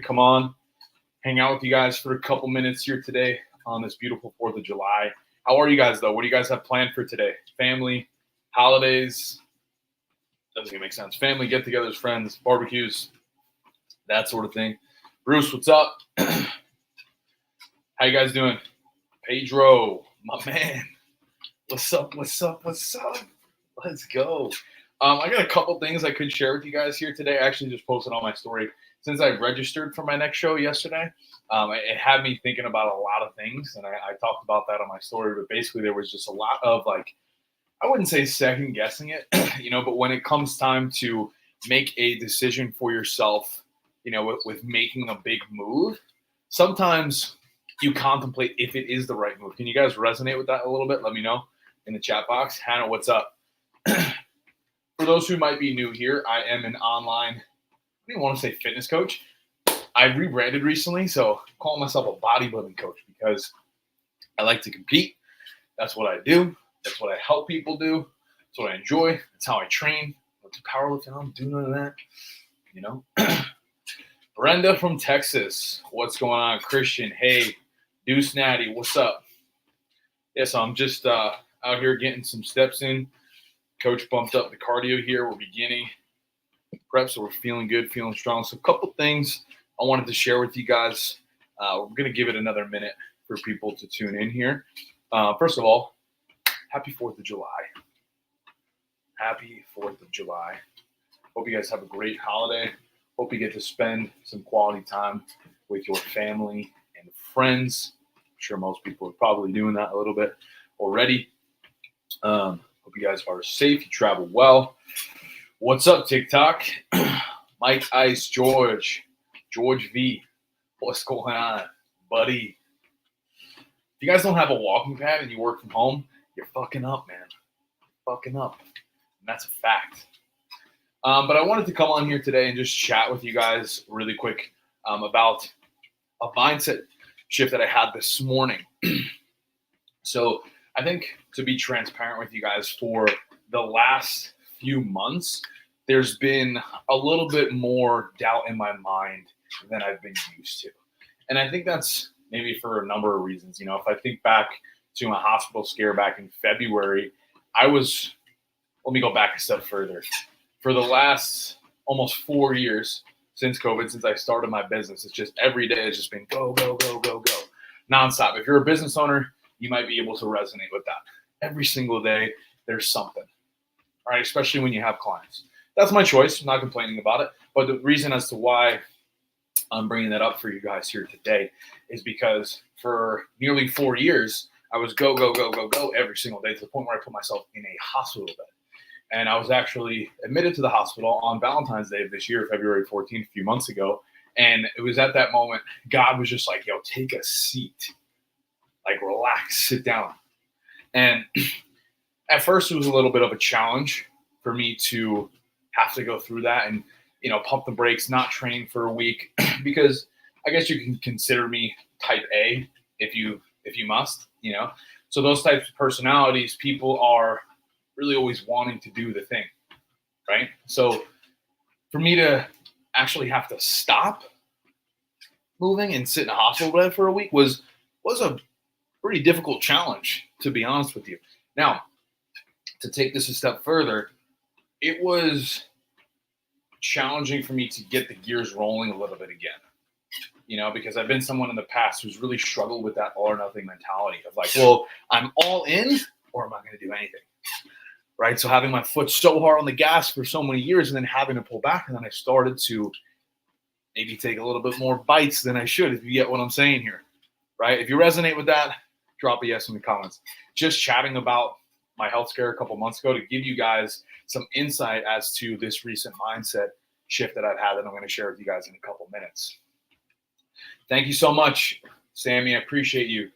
come on, hang out with you guys for a couple minutes here today on this beautiful 4th of July. How are you guys, though? What do you guys have planned for today? Family, holidays? Doesn't even make sense. Family, get-togethers, friends, barbecues, that sort of thing. Bruce, what's up? How you guys doing? Pedro, my man. What's up? What's up? What's up? Let's go. I got a couple things I could share with you guys here today. I actually just posted on my story. Since I registered for my next show yesterday, it had me thinking about a lot of things, and I talked about that on my story. But basically, there was just a lot of, like, I wouldn't say second guessing it, but when it comes time to make a decision for yourself, with making a big move, sometimes you contemplate if it is the right move. Can you guys resonate with that a little bit? Let me know in the chat box. Hannah, what's up? For those who might be new here, I am an online, I don't even want to say fitness coach. I rebranded recently, so I'm calling myself a bodybuilding coach because I like to compete. That's what I do. That's what I help people do. That's what I enjoy. That's how I train. What's powerlifting? I don't do none of that, Brenda from Texas, what's going on? Christian, hey. Deuce Natty, what's up? Yeah, so I'm just out here getting some steps in. Coach bumped up the cardio here. We're beginning prep, so we're feeling good, feeling strong. So a couple things I wanted to share with you guys. We're going to give it another minute for people to tune in here. First of all, happy 4th of July. Happy 4th of July. Hope you guys have a great holiday. Hope you get to spend some quality time with your family and friends. I'm sure most people are probably doing that a little bit already. Hope you guys are safe. You travel well. What's up, TikTok? Mike Ice, George V. What's going on, buddy? If you guys don't have a walking pad and you work from home, you're fucking up, man. You're fucking up. And that's a fact. But I wanted to come on here today and just chat with you guys really quick about a mindset shift that I had this morning. So I think, to be transparent with you guys, for the last few months, there's been a little bit more doubt in my mind than I've been used to. And I think that's maybe for a number of reasons. If I think back to my hospital scare back in February, let me go back a step further. For the last almost 4 years since COVID, since I started my business, it's just every day it's just been go, go, go, go, go, nonstop. If you're a business owner, you might be able to resonate with that. Every single day, there's something, right? Especially when you have clients. That's my choice. I'm not complaining about it. But the reason as to why I'm bringing that up for you guys here today is because for nearly 4 years, I was go, go, go, go, go every single day, to the point where I put myself in a hospital bed. And I was actually admitted to the hospital on Valentine's Day of this year, February 14th, a few months ago. And it was at that moment, God was just like, yo, take a seat. Like, relax, sit down. And at first, it was a little bit of a challenge for me to have to go through that and, pump the brakes, not train for a week, because I guess you can consider me type A if you must, So those types of personalities, people are really always wanting to do the thing, right? So for me to actually have to stop moving and sit in a hospital bed for a week was a pretty difficult challenge, to be honest with you. Now, to take this a step further, it was challenging for me to get the gears rolling a little bit again, because I've been someone in the past who's really struggled with that all or nothing mentality of like, well, I'm all in or am I going to do anything? Right? So having my foot so hard on the gas for so many years and then having to pull back, and then I started to maybe take a little bit more bites than I should, if you get what I'm saying here, right? If you resonate with that, drop a yes in the comments. Just chatting about my health scare a couple months ago to give you guys some insight as to this recent mindset shift that I've had that I'm going to share with you guys in a couple minutes. Thank you so much, Sammy. I appreciate you.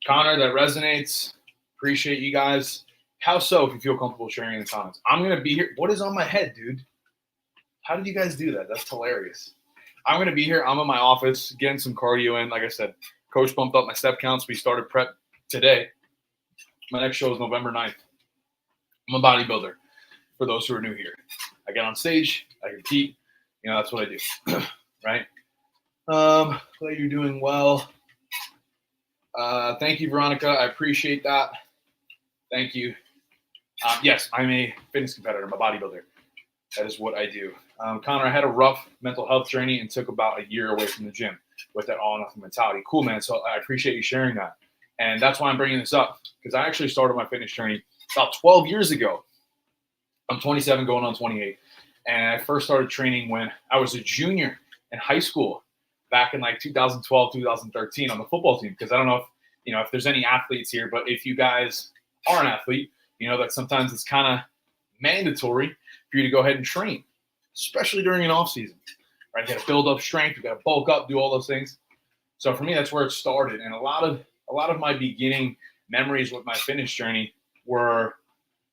Connor, that resonates. Appreciate you guys. How so, if you feel comfortable sharing in the comments? I'm going to be here. What is on my head, dude? How did you guys do that? That's hilarious. I'm going to be here. I'm in my office getting some cardio in. Like I said, Coach bumped up my step counts. We started prep today. My next show is November 9th. I'm a bodybuilder, for those who are new here. I get on stage. I compete. That's what I do, right? Glad you're doing well. Thank you, Veronica. I appreciate that. Thank you. Yes, I'm a fitness competitor. I'm a bodybuilder. That is what I do. Connor, I had a rough mental health journey and took about a year away from the gym with that all or nothing mentality. Cool, man. So I appreciate you sharing that. And that's why I'm bringing this up, because I actually started my fitness journey about 12 years ago. I'm 27 going on 28. And I first started training when I was a junior in high school back in like 2012, 2013 on the football team. Because I don't know if there's any athletes here, but if you guys are an athlete, you know that sometimes it's kind of mandatory for you to go ahead and train, especially during an off season, right? You got to build up strength, you got to bulk up, do all those things. So for me, that's where it started. And a lot of my beginning memories with my fitness journey were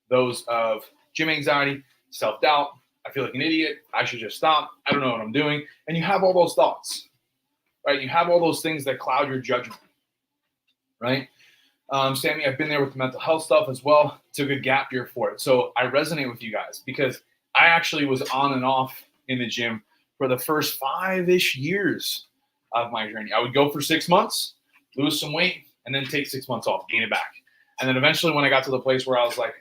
those of gym anxiety, self-doubt. I feel like an idiot. I should just stop. I don't know what I'm doing. And you have all those thoughts, right? You have all those things that cloud your judgment, right? Sammy, I've been there with the mental health stuff as well. Took a gap year for it. So I resonate with you guys because I actually was on and off in the gym for the first 5-ish years of my journey. I would go for 6 months, lose some weight, and then take 6 months off, gain it back. And then eventually when I got to the place where I was like,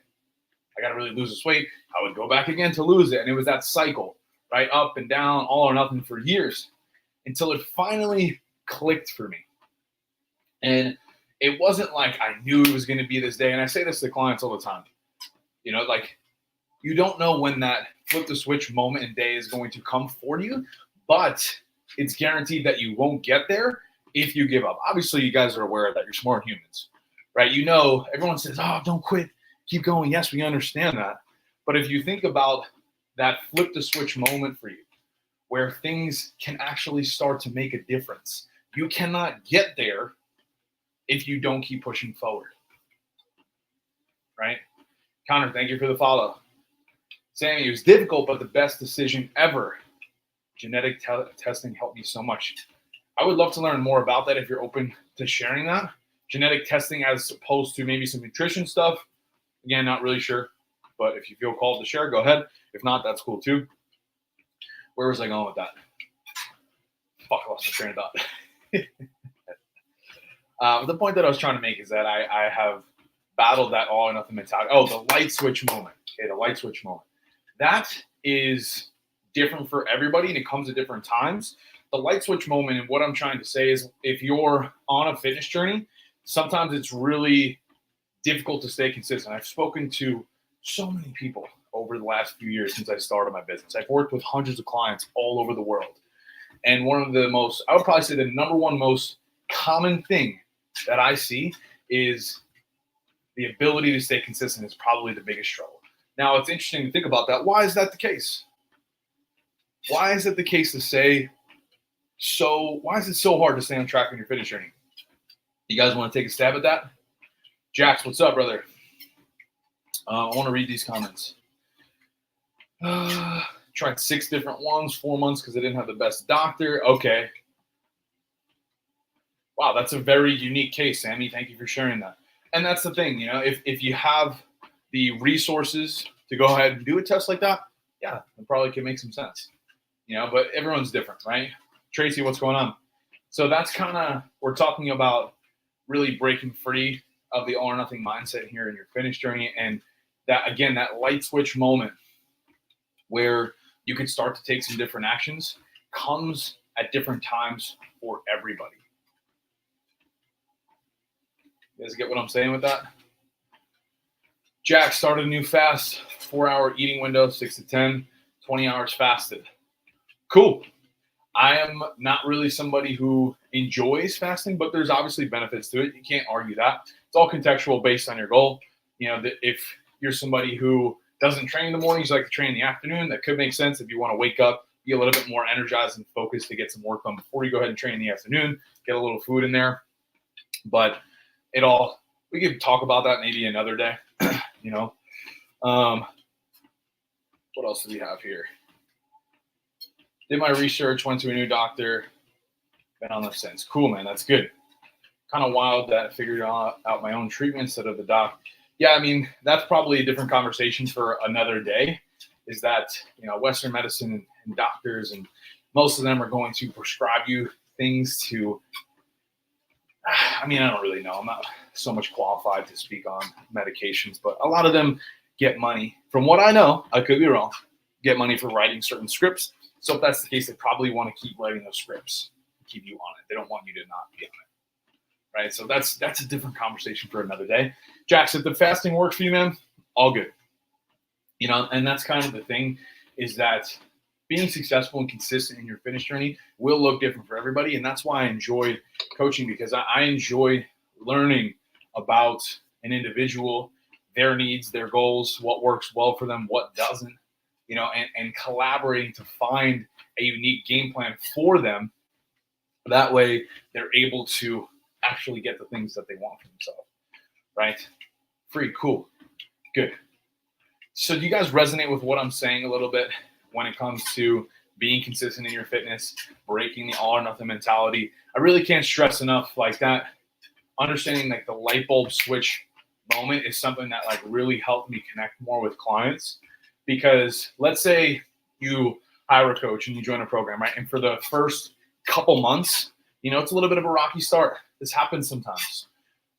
I got to really lose this weight, I would go back again to lose it. And it was that cycle, right? Up and down, all or nothing for years until it finally clicked for me. And it wasn't like I knew it was going to be this day. And I say this to clients all the time. Like you don't know when that flip the switch moment and day is going to come for you, but it's guaranteed that you won't get there if you give up. Obviously, you guys are aware of that. You're smart humans, right? Everyone says, oh, don't quit. Keep going. Yes, we understand that. But if you think about that flip the switch moment for you, where things can actually start to make a difference, you cannot get there if you don't keep pushing forward, right? Connor, thank you for the follow. Sammy, it was difficult, but the best decision ever. Genetic testing helped me so much. I would love to learn more about that if you're open to sharing that. Genetic testing as opposed to maybe some nutrition stuff. Again, not really sure, but if you feel called to share, go ahead. If not, that's cool too. Where was I going with that? Fuck, I lost my train of thought. The point that I was trying to make is that I have battled that all or nothing mentality. Oh, the light switch moment. Okay, the light switch moment. That is different for everybody, and it comes at different times. The light switch moment, and what I'm trying to say is if you're on a fitness journey, sometimes it's really difficult to stay consistent. I've spoken to so many people over the last few years since I started my business. I've worked with hundreds of clients all over the world. And one of the most, I would probably say the number one most common thing that I see is the ability to stay consistent is probably the biggest struggle. Now, it's interesting to think about that. Why is that the case? Why is it the case to say why is it so hard to stay on track on your fitness journey? You guys want to take a stab at that? Jax, what's up, brother? I want to read these comments. Tried 6 different ones, 4 months because I didn't have the best doctor. Okay. Wow, that's a very unique case, Sammy. Thank you for sharing that. And that's the thing, if you have the resources to go ahead and do a test like that, yeah, it probably can make some sense. But everyone's different, right? Tracy, what's going on? So that's kind of, we're talking about really breaking free of the all or nothing mindset here in your fitness journey. And that, again, that light switch moment where you can start to take some different actions comes at different times for everybody. You guys get what I'm saying with that? Jack started a new fast, 4-hour eating window, 6 to 10, 20 hours fasted. Cool. I am not really somebody who enjoys fasting, but there's obviously benefits to it. You can't argue that. It's all contextual based on your goal. If you're somebody who doesn't train in the mornings, you like to train in the afternoon, that could make sense if you want to wake up, be a little bit more energized and focused to get some work done before you go ahead and train in the afternoon, get a little food in there. But we could talk about that maybe another day, What else do we have here? Did my research, went to a new doctor, been on this since. Cool, man, that's good. Kind of wild that I figured out my own treatment instead of the doc. Yeah, I mean, that's probably a different conversation for another day, is that, Western medicine and doctors, and most of them are going to prescribe you things to, I mean, I don't really know. I'm not so much qualified to speak on medications, but a lot of them get money. From what I know, I could be wrong, get money for writing certain scripts. So if that's the case, they probably want to keep writing those scripts, keep you on it. They don't want you to not be on it, right? So that's a different conversation for another day. Jax, if the fasting works for you, man, all good. You know, and that's kind of the thing, is that being successful and consistent in your fitness journey will look different for everybody. And that's why I enjoy coaching, because I enjoy learning about an individual, their needs, their goals, what works well for them, what doesn't, you know, and collaborating to find a unique game plan for them. That way they're able to actually get the things that they want for themselves, right? Free, cool, good. So do you guys resonate with what I'm saying a little bit when it comes to being consistent in your fitness, breaking the all or nothing mentality? I really can't stress enough, like, that understanding, like, the light bulb switch moment is something that, like, really helped me connect more with clients. Because let's say you hire a coach and you join a program, right? And for the first couple months, you know, it's a little bit of a rocky start. This happens sometimes,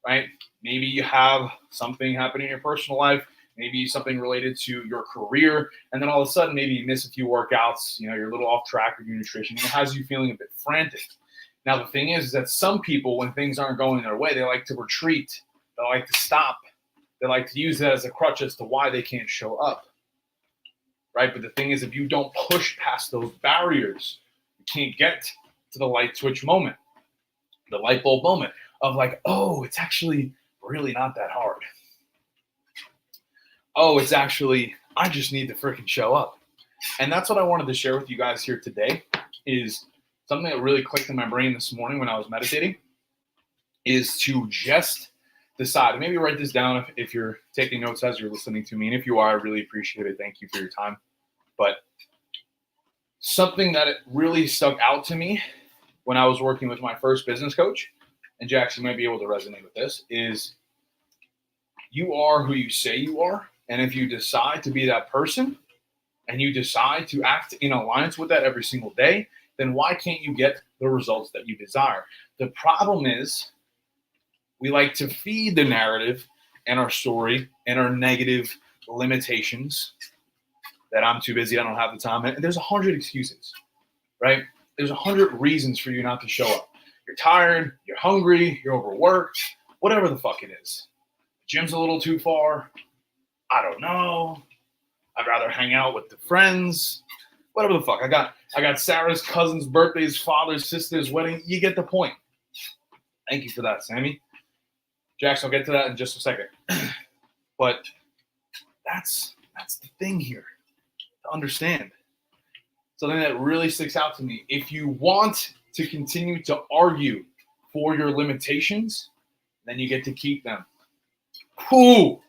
right? Maybe you have something happen in your personal life, maybe something related to your career, and then all of a sudden maybe you miss a few workouts, you know, you're a little off track with your nutrition, and it has you feeling a bit frantic. Now, the thing is that some people, when things aren't going their way, they like to retreat, they like to stop, they like to use that as a crutch as to why they can't show up, right? But the thing is, if you don't push past those barriers, you can't get to the light switch moment, the light bulb moment of, like, oh, it's actually really not that hard. Oh, it's actually, I just need to freaking show up. And that's what I wanted to share with you guys here today, is something that really clicked in my brain this morning when I was meditating, is to just decide. Maybe write this down if you're taking notes as you're listening to me. And if you are, I really appreciate it. Thank you for your time. But something that really stuck out to me when I was working with my first business coach, and Jackson might be able to resonate with this, is you are who you say you are. And if you decide to be that person and you decide to act in alliance with that every single day, then why can't you get the results that you desire? The problem is we like to feed the narrative and our story and our negative limitations that I'm too busy, I don't have the time. And there's 100 excuses, right? There's 100 reasons for you not to show up. You're tired, you're hungry, you're overworked, whatever the fuck it is. Gym's a little too far. I don't know. I'd rather hang out with the friends. Whatever the fuck. I got Sarah's cousin's birthdays, father's sister's wedding. You get the point. Thank you for that, Sammy. Jackson, I'll get to that in just a second. But that's the thing here to understand. Something that really sticks out to me. If you want to continue to argue for your limitations, then you get to keep them. Ooh,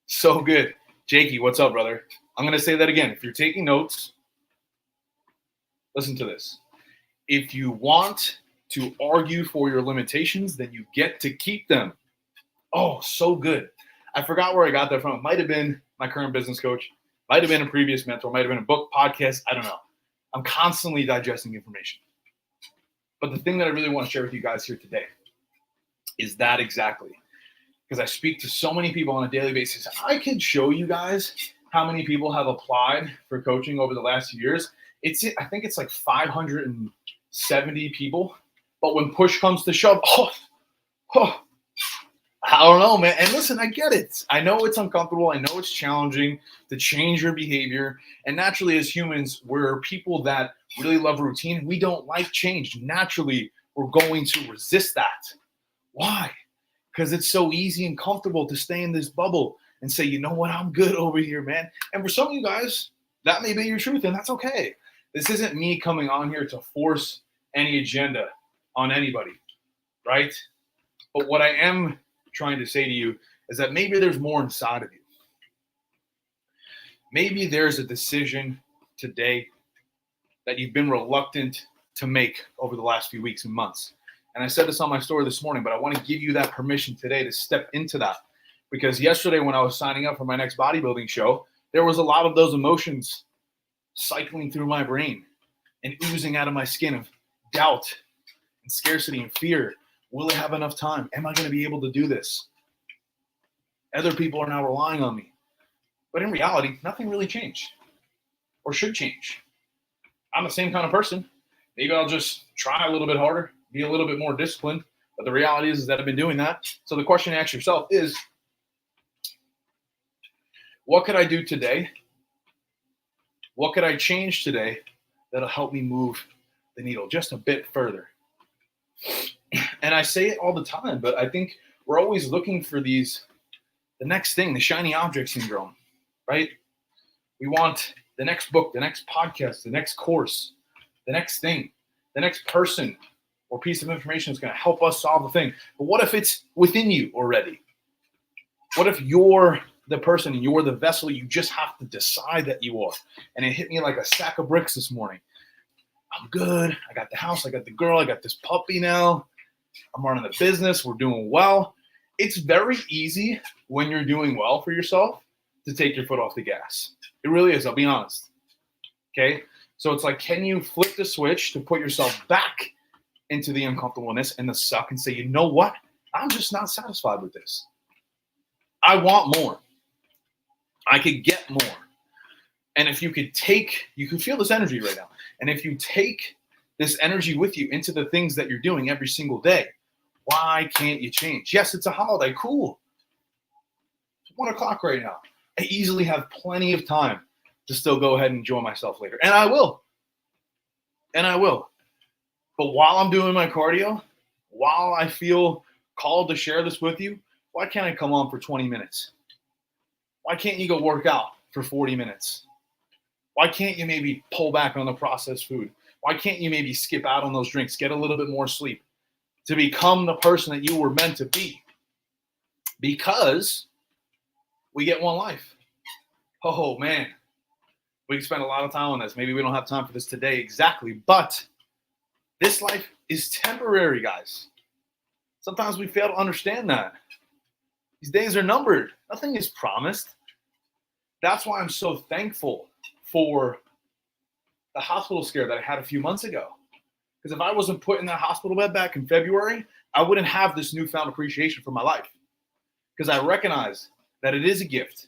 so good. Jakey, what's up, brother? I'm going to say that again. If you're taking notes, listen to this. If you want to argue for your limitations, then you get to keep them. Oh, so good. I forgot where I got that from. It might have been my current business coach. Might have been a previous mentor. Might have been a book, podcast. I don't know. I'm constantly digesting information. But the thing that I really want to share with you guys here today is that exactly. Because I speak to so many people on a daily basis. I could show you guys how many people have applied for coaching over the last few years. I think it's like 570 people. But when push comes to shove, I don't know, man. And listen, I get it. I know it's uncomfortable. I know it's challenging to change your behavior. And naturally, as humans, we're people that really love routine. We don't like change. Naturally, we're going to resist that. Why? Because it's so easy and comfortable to stay in this bubble and say, you know what, I'm good over here, man. And for some of you guys, that may be your truth, and that's okay. This isn't me coming on here to force any agenda on anybody, right? But what I am trying to say to you is that maybe there's more inside of you. Maybe there's a decision today that you've been reluctant to make over the last few weeks and months. And I said this on my story this morning, but I want to give you that permission today to step into that. Because yesterday when I was signing up for my next bodybuilding show, there was a lot of those emotions cycling through my brain and oozing out of my skin of doubt scarcity and fear. Will I have enough time? Am I going to be able to do this? Other people are now relying on me. But in reality, nothing really changed or should change. I'm the same kind of person. Maybe I'll just try a little bit harder, be a little bit more disciplined. But the reality is that I've been doing that. So the question to ask yourself is, what could I do today? What could I change today that'll help me move the needle just a bit further? And I say it all the time, but I think we're always looking for the next thing, the shiny object syndrome, right? We want the next book, the next podcast, the next course, the next thing, the next person or piece of information is going to help us solve the thing. But what if it's within you already? What if you're the person, you're the vessel, you just have to decide that you are? And it hit me like a sack of bricks this morning. I'm good. I got the house. I got the girl. I got this puppy now. I'm running the business. We're doing well. It's very easy when you're doing well for yourself to take your foot off the gas. It really is. I'll be honest. Okay. So it's like, can you flip the switch to put yourself back into the uncomfortableness and the suck and say, you know what? I'm just not satisfied with this. I want more. I could get more. And if you could feel this energy right now. And if you take this energy with you into the things that you're doing every single day, why can't you change? Yes, it's a holiday. Cool. It's 1 o'clock right now. I easily have plenty of time to still go ahead and enjoy myself later. And I will. But while I'm doing my cardio, while I feel called to share this with you, why can't I come on for 20 minutes? Why can't you go work out for 40 minutes? Why can't you maybe pull back on the processed food? Why can't you maybe skip out on those drinks, get a little bit more sleep to become the person that you were meant to be? Because we get one life. Oh, man. We can spend a lot of time on this. Maybe we don't have time for this today exactly, but this life is temporary, guys. Sometimes we fail to understand that. These days are numbered. Nothing is promised. That's why I'm so thankful for the hospital scare that I had a few months ago. Because if I wasn't put in that hospital bed back in February, I wouldn't have this newfound appreciation for my life. Because I recognize that it is a gift.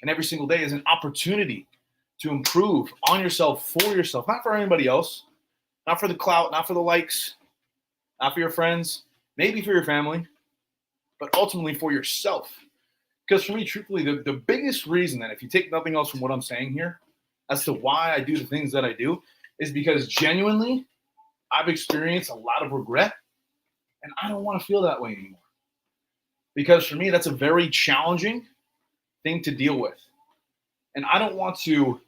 And every single day is an opportunity to improve on yourself, for yourself, not for anybody else, not for the clout, not for the likes, not for your friends, maybe for your family, but ultimately for yourself. Because for me, truthfully, the biggest reason that if you take nothing else from what I'm saying here as to why I do the things that I do is because genuinely I've experienced a lot of regret and I don't want to feel that way anymore. Because for me, that's a very challenging thing to deal with. And I don't want to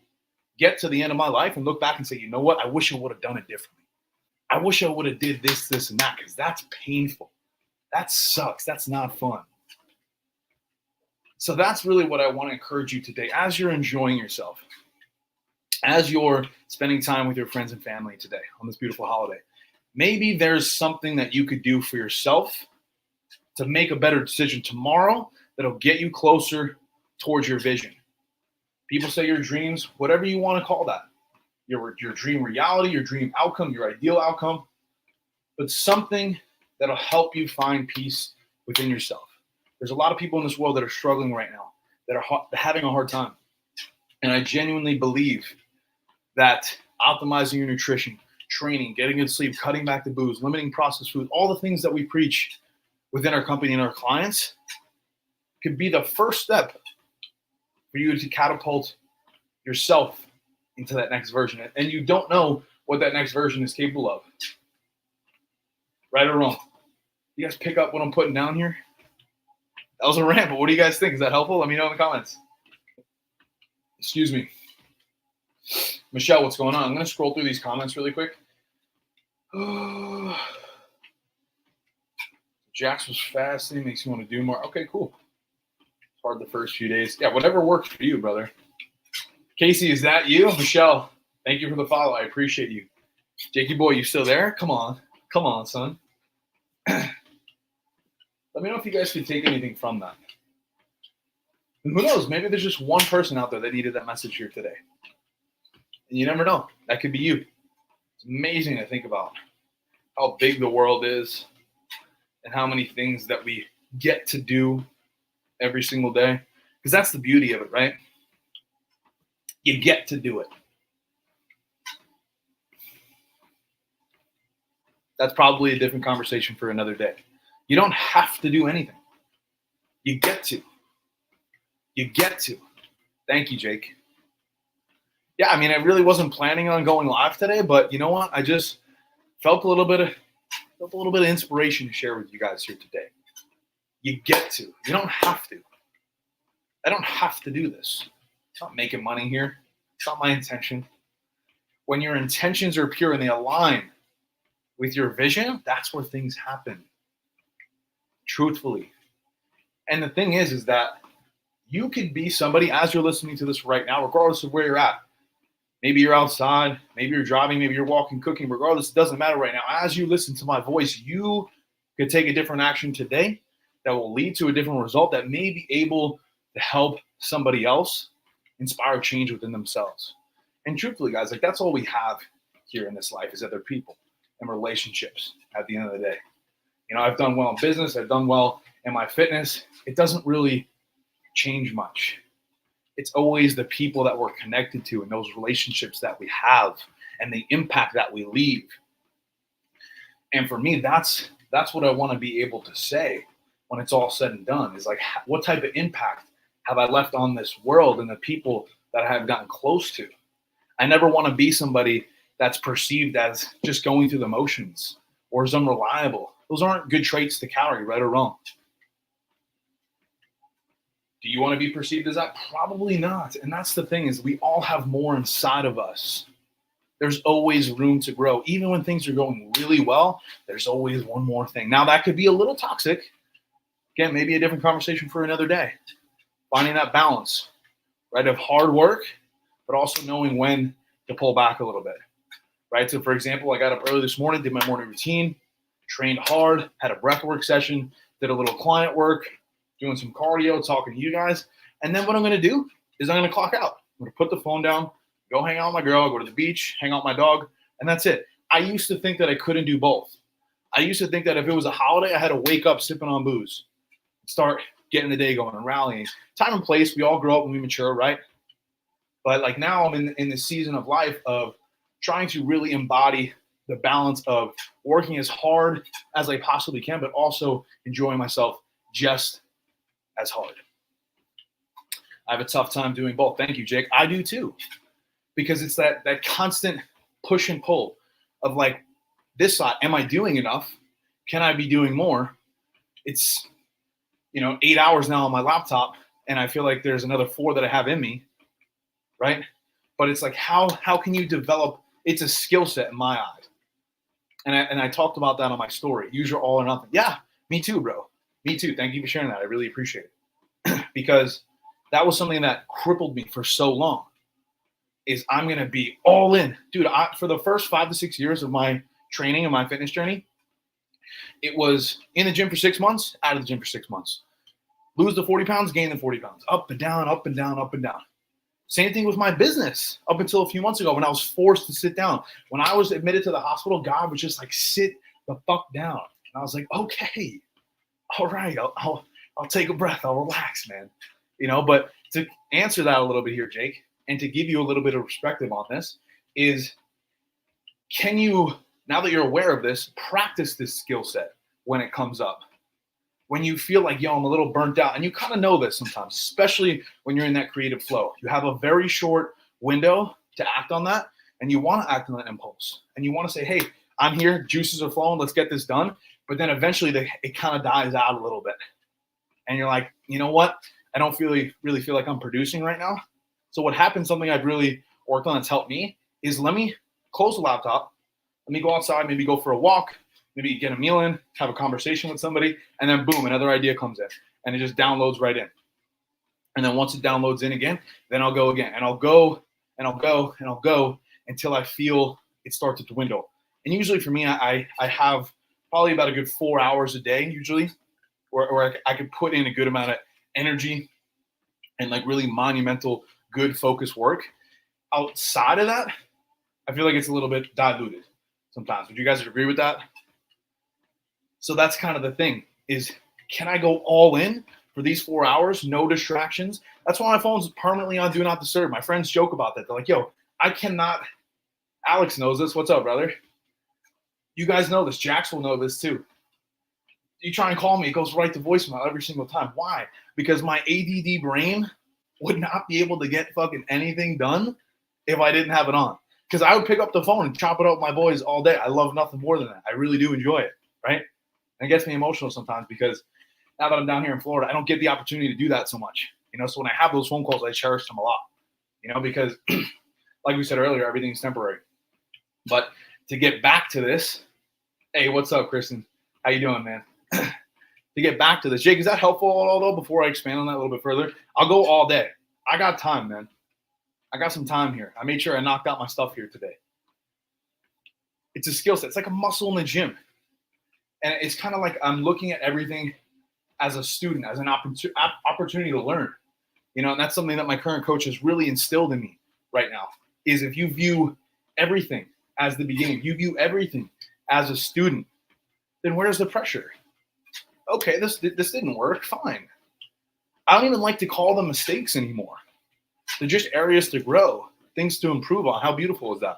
get to the end of my life and look back and say, you know what? I wish I would have done it differently. I wish I would have did this, and that, because that's painful. That sucks. That's not fun. So that's really what I want to encourage you today as you're enjoying yourself, as you're spending time with your friends and family today on this beautiful holiday. Maybe there's something that you could do for yourself to make a better decision tomorrow that'll get you closer towards your vision. People say your dreams, whatever you want to call that, your dream reality, your dream outcome, your ideal outcome, but something that'll help you find peace within yourself. There's a lot of people in this world that are struggling right now, that are having a hard time. And I genuinely believe that optimizing your nutrition, training, getting good sleep, cutting back the booze, limiting processed food, all the things that we preach within our company and our clients could be the first step for you to catapult yourself into that next version. And you don't know what that next version is capable of. Right or wrong? You guys pick up what I'm putting down here? That was a rant, but what do you guys think? Is that helpful? Let me know in the comments. Excuse me. Michelle, what's going on? I'm going to scroll through these comments really quick. Jax was fasting. Makes you want to do more. Okay, cool. It's hard the first few days. Yeah, whatever works for you, brother. Casey, is that you? Michelle, thank you for the follow. I appreciate you. Jakey boy, you still there? Come on. Come on, son. Let me know if you guys could take anything from that. And who knows? Maybe there's just one person out there that needed that message here today. And you never know. That could be you. It's amazing to think about how big the world is and how many things that we get to do every single day. Because that's the beauty of it, right? You get to do it. That's probably a different conversation for another day. You don't have to do anything. You get to. You get to. Thank you, Jake. Yeah, I mean, I really wasn't planning on going live today, but you know what? I just felt a little bit of inspiration to share with you guys here today. You get to. You don't have to. I don't have to do this. It's not making money here. It's not my intention. When your intentions are pure and they align with your vision, that's where things happen. Truthfully. And the thing is that you could be somebody, as you're listening to this right now, regardless of where you're at. Maybe you're outside, maybe you're driving, maybe you're walking, cooking, regardless, it doesn't matter right now. As you listen to my voice, you could take a different action today that will lead to a different result that may be able to help somebody else inspire change within themselves. And truthfully, guys, like that's all we have here in this life is other people and relationships at the end of the day. You know, I've done well in business. I've done well in my fitness. It doesn't really change much. It's always the people that we're connected to and those relationships that we have and the impact that we leave. And for me, that's what I want to be able to say when it's all said and done is like, what type of impact have I left on this world and the people that I have gotten close to? I never want to be somebody that's perceived as just going through the motions or as unreliable. Those aren't good traits to carry, right or wrong. Do you want to be perceived as that? Probably not. And that's the thing is we all have more inside of us. There's always room to grow. Even when things are going really well, there's always one more thing. Now that could be a little toxic. Again, maybe a different conversation for another day. Finding that balance, right, of hard work, but also knowing when to pull back a little bit, right? So for example, I got up early this morning, did my morning routine, trained hard, had a breathwork session, did a little client work, doing some cardio, talking to you guys. And then what I'm going to do is I'm going to clock out. I'm going to put the phone down, go hang out with my girl, go to the beach, hang out with my dog, and that's it. I used to think that I couldn't do both. I used to think that if it was a holiday, I had to wake up sipping on booze, start getting the day going and rallying. Time and place, we all grow up and we mature, right? But like now I'm in this season of life of trying to really embody the balance of working as hard as I possibly can, but also enjoying myself just as hard. I have a tough time doing both. Thank you, Jake. I do too. Because it's that constant push and pull of like this side, am I doing enough? Can I be doing more? It's 8 hours now on my laptop, and I feel like there's another 4 that I have in me, right? But it's like how can you develop? It's a skill set in my eyes, and I talked about that on my story. Use your all or nothing. Yeah, me too, bro. Me too. Thank you for sharing that. I really appreciate it because that was something that crippled me for so long. Is I'm gonna be all in, dude. For the first 5 to 6 years of my training and my fitness journey, it was in the gym for 6 months, out of the gym for 6 months. Lose the 40 pounds, gain the 40 pounds. Up and down, up and down, up and down. Same thing with my business up until a few months ago when I was forced to sit down. When I was admitted to the hospital, God was just like, sit the fuck down. And I was like, okay, all right, I'll take a breath. I'll relax, man. But to answer that a little bit here, Jake, and to give you a little bit of perspective on this is, can you, now that you're aware of this, practice this skill set when it comes up? When you feel like, I'm a little burnt out, and you kind of know this sometimes, especially when you're in that creative flow. You have a very short window to act on that, and you want to act on that impulse. And you want to say, hey, I'm here, juices are flowing, let's get this done. But then eventually it kind of dies out a little bit. And you're like, you know what? I don't really feel like I'm producing right now. So what happens, something I've really worked on that's helped me, is let me close the laptop, let me go outside, maybe go for a walk, maybe get a meal in, have a conversation with somebody, and then boom, another idea comes in, and it just downloads right in. And then once it downloads in again, then I'll go again, and I'll go, and I'll go, and I'll go until I feel it starts to dwindle. And usually for me, I have probably about a good 4 hours a day usually, where I could put in a good amount of energy and like really monumental, good focused work. Outside of that, I feel like it's a little bit diluted sometimes. Would you guys agree with that? So that's kind of the thing is, can I go all in for these 4 hours? No distractions. That's why my phone's permanently on Do Not Disturb. My friends joke about that. They're like, yo, I cannot. Alex knows this. What's up, brother? You guys know this. Jax will know this too. You try and call me, it goes right to voicemail every single time. Why? Because my ADD brain would not be able to get fucking anything done if I didn't have it on. Because I would pick up the phone and chop it up with my boys all day. I love nothing more than that. I really do enjoy it, right? And it gets me emotional sometimes because now that I'm down here in Florida, I don't get the opportunity to do that so much. So when I have those phone calls, I cherish them a lot, because like we said earlier, everything's temporary. But to get back to this, hey, what's up, Kristen? How you doing, man? To get back to this, Jake, is that helpful at all, though, before I expand on that a little bit further? I'll go all day. I got time, man. I got some time here. I made sure I knocked out my stuff here today. It's a skill set. It's like a muscle in the gym. And it's kind of like I'm looking at everything as a student, as an opportunity to learn. And that's something that my current coach has really instilled in me right now, is if you view everything as the beginning, you view everything as a student, then where's the pressure? Okay, this didn't work, fine. I don't even like to call them mistakes anymore. They're just areas to grow, things to improve on. How beautiful is that?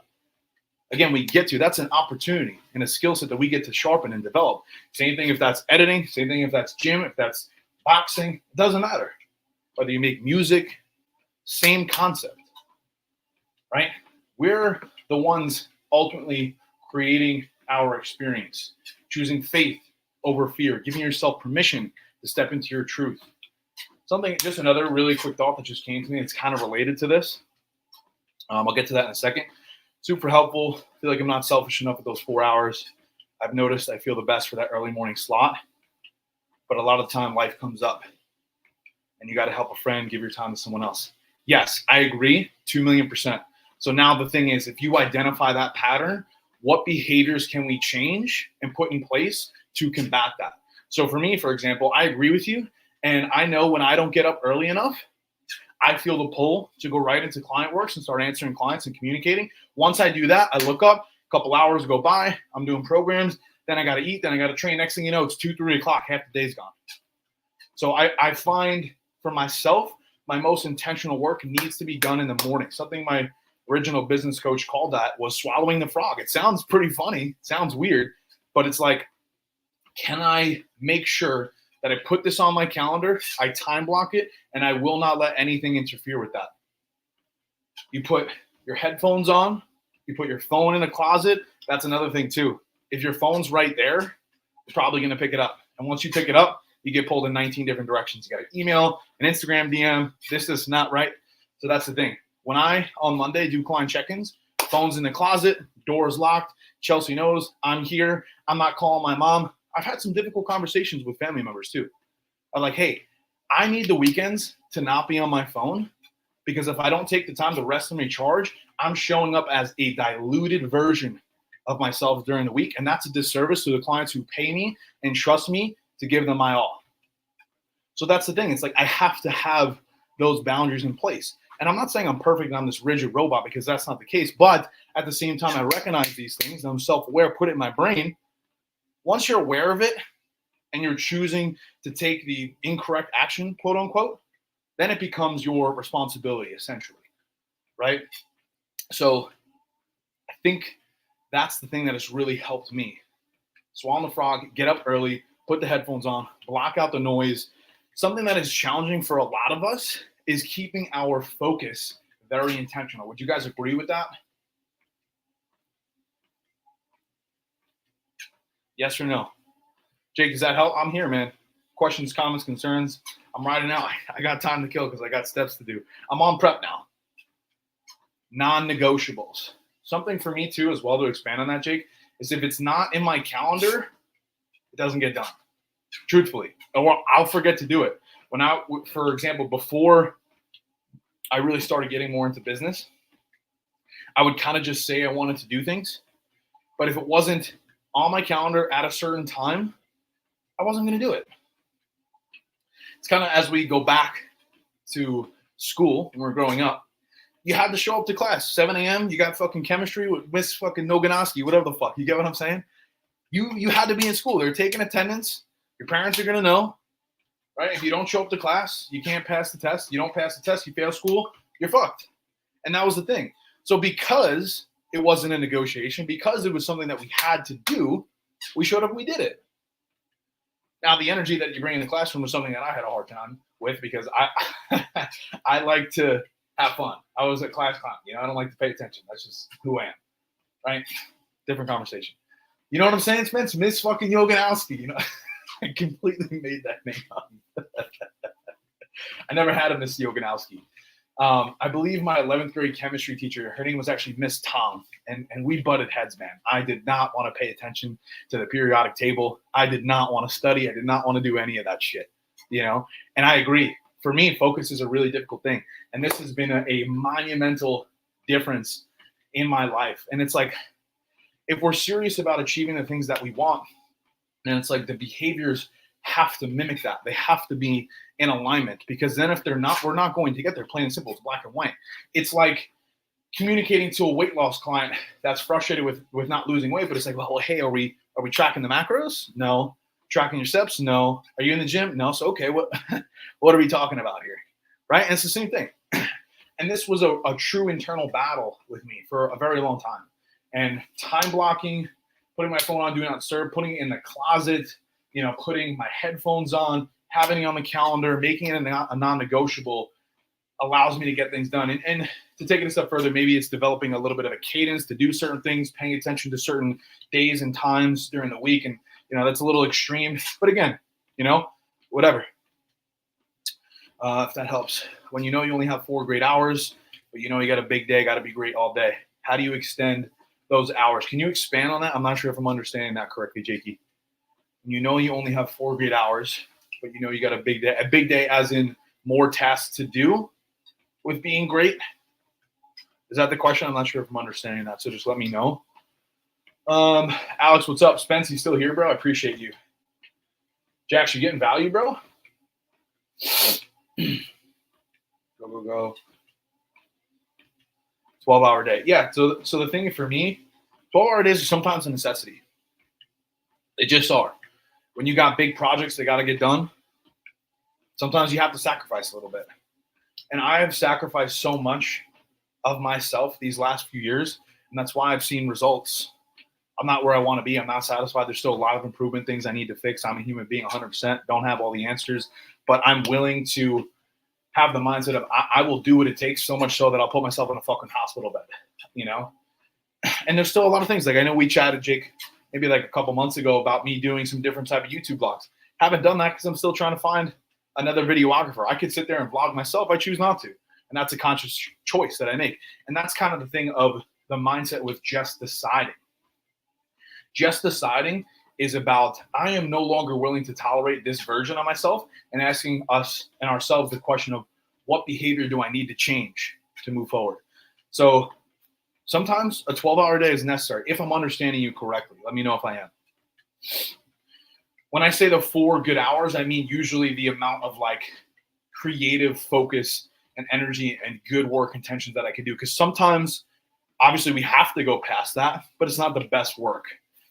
Again, that's an opportunity and a skill set that we get to sharpen and develop. Same thing if that's editing, same thing if that's gym, if that's boxing, it doesn't matter. Whether you make music, same concept, right? We're the ones ultimately creating our experience, choosing faith over fear, giving yourself permission to step into your truth. Just another really quick thought that just came to me. It's kind of related to this. I'll get to that in a second. Super helpful. I feel like I'm not selfish enough with those 4 hours. I've noticed I feel the best for that early morning slot. But a lot of the time life comes up and you got to help a friend, give your time to someone else. Yes, I agree, 2,000,000%. So now the thing is, if you identify that pattern, what behaviors can we change and put in place to combat that? So for me, for example, I agree with you. And I know when I don't get up early enough, I feel the pull to go right into client works and start answering clients and communicating. Once I do that, I look up, a couple hours go by, I'm doing programs, then I got to eat, then I got to train. Next thing you know, it's 2, 3 o'clock, half the day's gone. So I find for myself, my most intentional work needs to be done in the morning. Something my original business coach called that was swallowing the frog. It sounds pretty funny, it sounds weird, but it's like, can I make sure that I put this on my calendar, I time block it, and I will not let anything interfere with that. You put your headphones on, you put your phone in a closet. That's another thing too. If your phone's right there, it's probably gonna pick it up. And once you pick it up, you get pulled in 19 different directions. You got an email, an Instagram DM, this, not right. So that's the thing. When I, on Monday, do client check-ins, phone's in the closet, door's locked, Chelsea knows I'm here, I'm not calling my mom. I've had some difficult conversations with family members too. I'm like, hey, I need the weekends to not be on my phone because if I don't take the time to rest and recharge, I'm showing up as a diluted version of myself during the week. And that's a disservice to the clients who pay me and trust me to give them my all. So that's the thing. It's like I have to have those boundaries in place. And I'm not saying I'm perfect and I'm this rigid robot because that's not the case. But at the same time, I recognize these things and I'm self-aware, put it in my brain. Once you're aware of it and you're choosing to take the incorrect action, quote unquote, then it becomes your responsibility essentially, right? So I think that's the thing that has really helped me. Swallow the frog, get up early, put the headphones on, block out the noise. Something that is challenging for a lot of us is keeping our focus very intentional. Would you guys agree with that? Yes or no? Jake, does that help? I'm here, man. Questions, comments, concerns. I'm riding out. I got time to kill because I got steps to do. I'm on prep now. Non-negotiables. Something for me too, as well, to expand on that, Jake, is if it's not in my calendar, it doesn't get done. Truthfully, or I'll forget to do it. For example, before I really started getting more into business, I would kind of just say I wanted to do things, but if it wasn't on my calendar at a certain time, I wasn't going to do it. It's kind of as we go back to school when we're growing up, you had to show up to class 7 a.m. You got fucking chemistry with Miss fucking Noganoski, whatever the fuck. You get what I'm saying? You had to be in school. They're taking attendance. Your parents are gonna know, right? If you don't show up to class, you can't pass the test. You don't pass the test, you fail school, you're fucked. And that was the thing. So because it wasn't a negotiation, because it was something that we had to do, we showed up and we did it. Now, the energy that you bring in the classroom was something that I had a hard time with because I like to have fun. I was a class clown. I don't like to pay attention. That's just who I am, right? Different conversation. You know what I'm saying, Spence? Miss fucking Yoganowski. I completely made that name up. I never had a Miss Yoganowski. I believe my 11th grade chemistry teacher, her name was actually Miss Tom, and we butted heads, man. I did not want to pay attention to the periodic table. I did not want to study. I did not want to do any of that shit, And I agree. For me, focus is a really difficult thing. And this has been a monumental difference in my life. And it's like, if we're serious about achieving the things that we want, then it's like the behaviors have to mimic that. They have to be in alignment, because then if they're not, we're not going to get there. Plain and simple. It's black and white. It's like communicating to a weight loss client that's frustrated with not losing weight, but it's like, well, hey, are we tracking the macros? No. Tracking your steps? No. Are you in the gym? No. So okay, what are we talking about here? Right? And it's the same thing. And this was a true internal battle with me for a very long time. And time blocking, putting my phone on, do not disturb, putting it in the closet, putting my headphones on, having it on the calendar, making it a non-negotiable allows me to get things done. And to take it a step further, maybe it's developing a little bit of a cadence to do certain things, paying attention to certain days and times during the week. And, that's a little extreme. But again, whatever. If that helps. When you only have 4 great hours, but you got a big day, got to be great all day. How do you extend those hours? Can you expand on that? I'm not sure if I'm understanding that correctly, Jakey. You only have 4 great hours, but you got a big day as in more tasks to do with being great. Is that the question? I'm not sure if I'm understanding that, so just let me know. Alex, what's up? Spence, you still here, bro? I appreciate you. Jax, you getting value, bro? Go. 12-hour day. Yeah, so the thing for me, 12-hour days are sometimes a necessity. They just are. When you got big projects that got to get done, sometimes you have to sacrifice a little bit. And I have sacrificed so much of myself these last few years, and that's why I've seen results. I'm not where I want to be. I'm not satisfied. There's still a lot of improvement, things I need to fix. I'm a human being, 100%. Don't have all the answers, but I'm willing to have the mindset of I will do what it takes, so much so that I'll put myself in a fucking hospital bed, And there's still a lot of things. Like I know we chatted, Jake, maybe like a couple months ago about me doing some different type of YouTube vlogs. Haven't done that because I'm still trying to find another videographer. I could sit there and vlog myself. I choose not to. And that's a conscious choice that I make. And that's kind of the thing of the mindset with just deciding. Just deciding is about I am no longer willing to tolerate this version of myself, and asking us and ourselves the question of what behavior do I need to change to move forward. So sometimes a 12-hour day is necessary. If I'm understanding you correctly, let me know if I am. When I say the 4 good hours, I mean usually the amount of like creative focus and energy and good work intentions that I can do. Because sometimes, obviously, we have to go past that, but it's not the best work.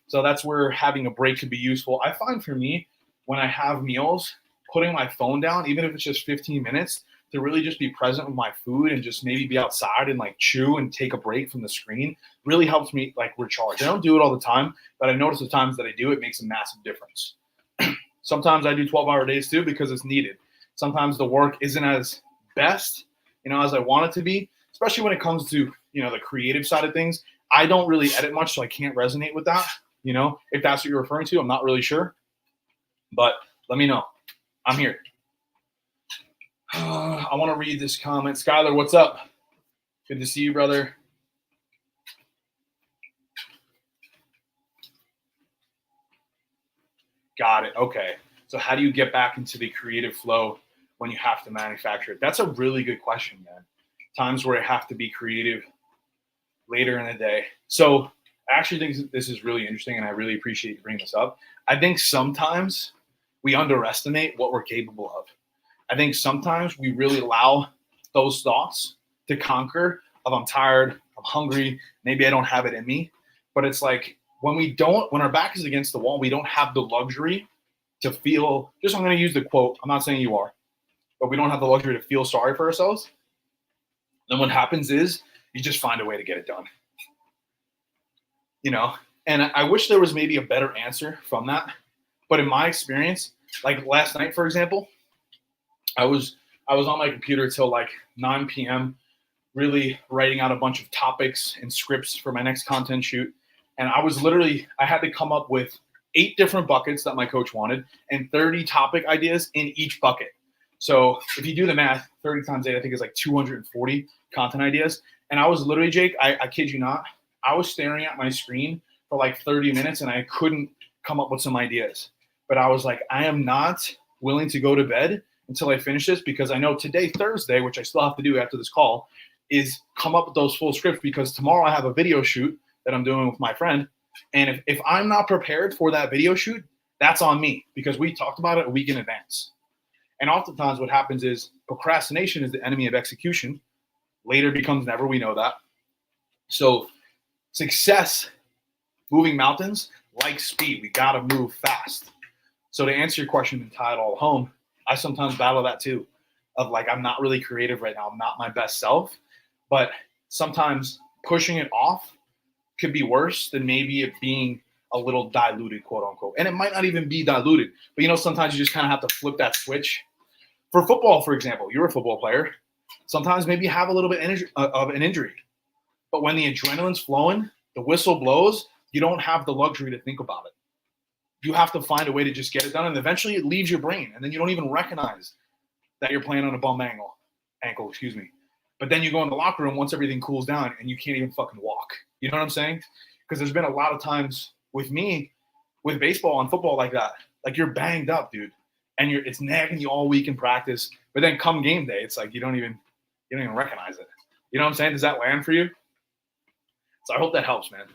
So that's where having a break could be useful. I find for me, when I have meals, putting my phone down, even if it's just 15 minutes, to really just be present with my food and just maybe be outside and like chew and take a break from the screen really helps me like recharge. I don't do it all the time, but I notice the times that I do, it makes a massive difference. Sometimes I do 12-hour days too because it's needed. Sometimes the work isn't as best, as I want it to be, especially when it comes to, the creative side of things. I don't really edit much, so I can't resonate with that. If that's what you're referring to, I'm not really sure, but let me know. I'm here. I want to read this comment. Skylar, what's up? Good to see you, brother. Got it. Okay. So how do you get back into the creative flow when you have to manufacture it? That's a really good question, man. Times where I have to be creative later in the day. So I actually think this is really interesting, and I really appreciate you bringing this up. I think sometimes we underestimate what we're capable of. I think sometimes we really allow those thoughts to conquer of I'm tired, I'm hungry, maybe I don't have it in me. But it's like when our back is against the wall, we don't have the luxury to feel, just I'm going to use the quote, I'm not saying you are, but we don't have the luxury to feel sorry for ourselves. Then what happens is you just find a way to get it done. And I wish there was maybe a better answer from that. But in my experience, like last night, for example, I was on my computer till like 9 p.m., really writing out a bunch of topics and scripts for my next content shoot. And I had to come up with 8 different buckets that my coach wanted and 30 topic ideas in each bucket. So if you do the math, 30 times 8, I think is like 240 content ideas. And I was literally, Jake, I kid you not, I was staring at my screen for like 30 minutes and I couldn't come up with some ideas. But I was like, I am not willing to go to bed until I finish this, because I know today, Thursday, which I still have to do after this call, is come up with those full scripts, because tomorrow I have a video shoot that I'm doing with my friend. And if I'm not prepared for that video shoot, that's on me, because we talked about it a week in advance. And oftentimes what happens is procrastination is the enemy of execution. Later becomes never, we know that. So success, moving mountains, like speed, we got to move fast. So to answer your question and tie it all home, I sometimes battle that too, of like, I'm not really creative right now. I'm not my best self, but sometimes pushing it off could be worse than maybe it being a little diluted, quote unquote. And it might not even be diluted, but sometimes you just kind of have to flip that switch. For football, for example, you're a football player. Sometimes maybe you have a little bit of an injury, but when the adrenaline's flowing, the whistle blows, you don't have the luxury to think about it. You have to find a way to just get it done, and eventually it leaves your brain, and then you don't even recognize that you're playing on a bum ankle, But then you go in the locker room once everything cools down, and you can't even fucking walk. You know what I'm saying? Because there's been a lot of times with me, with baseball and football like that, like you're banged up, dude, and it's nagging you all week in practice. But then come game day, it's like you don't even recognize it. You know what I'm saying? Does that land for you? So I hope that helps, man.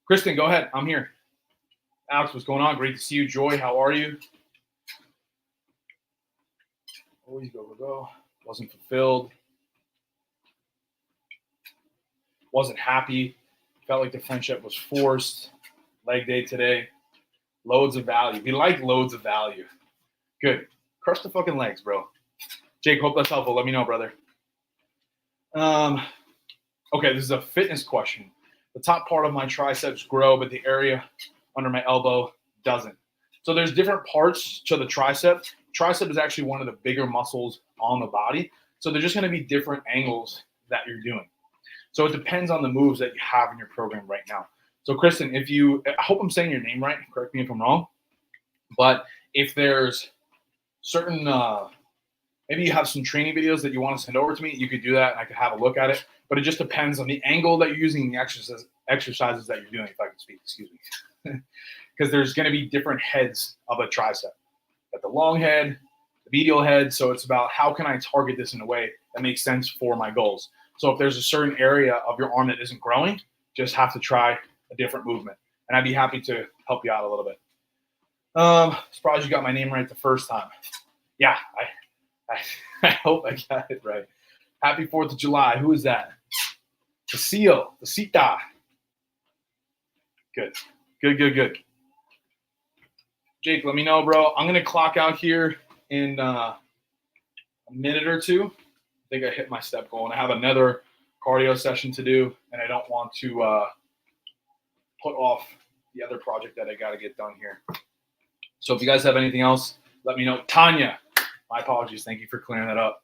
Kristen, go ahead. I'm here. Alex, what's going on? Great to see you. Joy, how are you? Always go. Wasn't fulfilled. Wasn't happy. Felt like the friendship was forced. Leg day today. Loads of value. We like loads of value. Good. Crush the fucking legs, bro. Jake, hope that's helpful. Let me know, brother. Okay, this is a fitness question. The top part of my triceps grow, but the area under my elbow doesn't. So there's different parts to the tricep. Tricep is actually one of the bigger muscles on the body. So there's just going to be different angles that you're doing. So it depends on the moves that you have in your program right now. So Kristen, I hope I'm saying your name right. Correct me if I'm wrong. But if there's certain, maybe you have some training videos that you want to send over to me, you could do that and I could have a look at it. But it just depends on the angle that you're using, the exercises that you're doing, if I can speak, excuse me. Because there's going to be different heads of a tricep. Got the long head, the medial head. So it's about how can I target this in a way that makes sense for my goals. So if there's a certain area of your arm that isn't growing, just have to try a different movement. And I'd be happy to help you out a little bit. Surprised you got my name right the first time. Yeah, I hope I got it right. Happy 4th of July. Who is that? The seal, the Sita. Good. Jake, let me know, bro. I'm going to clock out here in a minute or two. I think I hit my step goal, and I have another cardio session to do, and I don't want to put off the other project that I got to get done here. So if you guys have anything else, let me know. Tanya, my apologies. Thank you for clearing that up.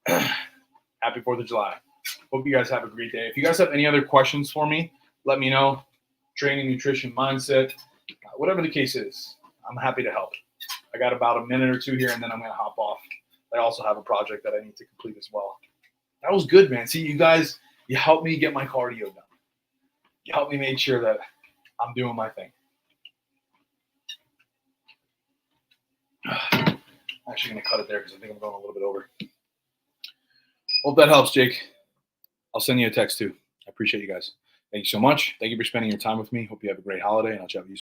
Happy 4th of July. Hope you guys have a great day. If you guys have any other questions for me, let me know. Training, nutrition, mindset, whatever the case is, I'm happy to help. I got about a minute or two here, and then I'm going to hop off. I also have a project that I need to complete as well. That was good, man. See, you guys, you helped me get my cardio done. You helped me make sure that I'm doing my thing. I'm actually going to cut it there because I think I'm going a little bit over. Hope that helps, Jake. I'll send you a text too. I appreciate you guys. Thank you so much. Thank you for spending your time with me. Hope you have a great holiday, and I'll chat with you soon.